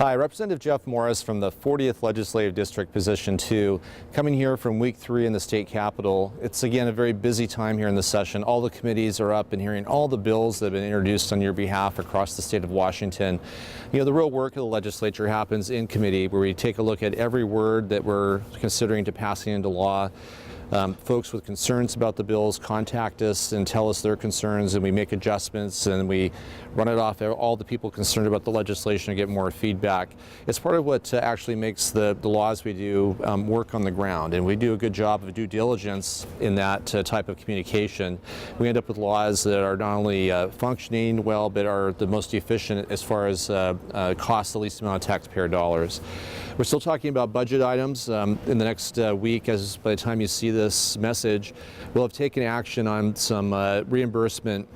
Hi, Representative Jeff Morris from the 40th Legislative District, Position 2, coming here from week 3 in the state capitol. It's again a very busy time here in the session. All the committees are up and hearing all the bills that have been introduced on your behalf across the state of Washington. You know, the real work of the legislature happens in committee, where we take a look at every word that we're considering to passing into law. Folks with concerns about the bills contact us and tell us their concerns, and we make adjustments and we run it off all the people concerned about the legislation and get more feedback. It's part of what actually makes the laws we do work on the ground, and we do a good job of due diligence in that type of communication. We end up with laws that are not only functioning well, but are the most efficient as far as cost the least amount of taxpayer dollars. We're still talking about budget items. In the next week, as by the time you see this message, we'll have taken action on some reimbursement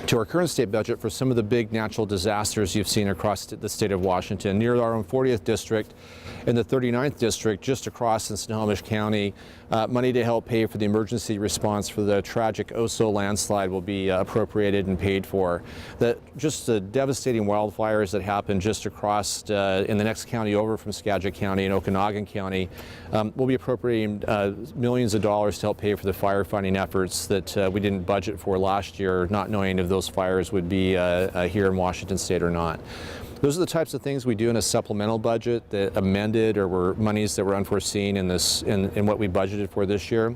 to our current state budget for some of the big natural disasters you've seen across the state of Washington. Near our own 40th district and the 39th district, just across in Snohomish County, money to help pay for the emergency response for the tragic Oso landslide will be appropriated and paid for. Just the devastating wildfires that happened just across in the next county over from Skagit County and Okanagan County, we'll be appropriating millions of dollars to help pay for the firefighting efforts that we didn't budget for last year, not knowing if those fires would be here in Washington State or not. Those are the types of things we do in a supplemental budget that amended or were monies that were unforeseen in what we budgeted for this year.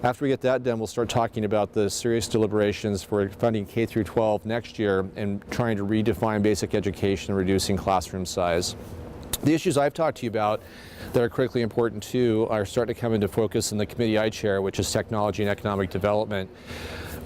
After we get that done, we'll start talking about the serious deliberations for funding K through 12 next year and trying to redefine basic education and reducing classroom size. The issues I've talked to you about that are critically important too are starting to come into focus in the committee I chair, which is technology and economic development.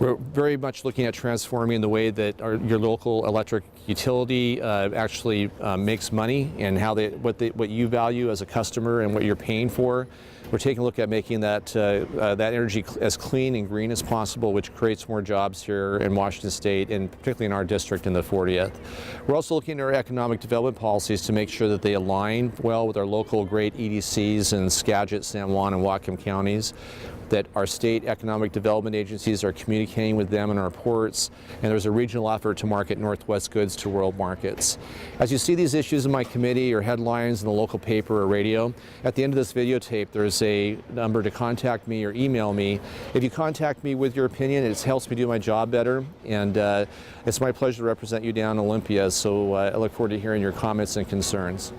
We're very much looking at transforming the way that your local electric utility actually makes money, and how what you value as a customer and what you're paying for. We're taking a look at making that energy as clean and green as possible, which creates more jobs here in Washington State, and particularly in our district in the 40th. We're also looking at our economic development policies to make sure that they align well with our local great EDCs in Skagit, San Juan, and Whatcom counties, that our state economic development agencies are communicating with them in our ports, and there's a regional effort to market Northwest goods to world markets. As you see these issues in my committee or headlines in the local paper or radio, at the end of this videotape there's a number to contact me or email me. If you contact me with your opinion, it helps me do my job better, and it's my pleasure to represent you down in Olympia, so I look forward to hearing your comments and concerns.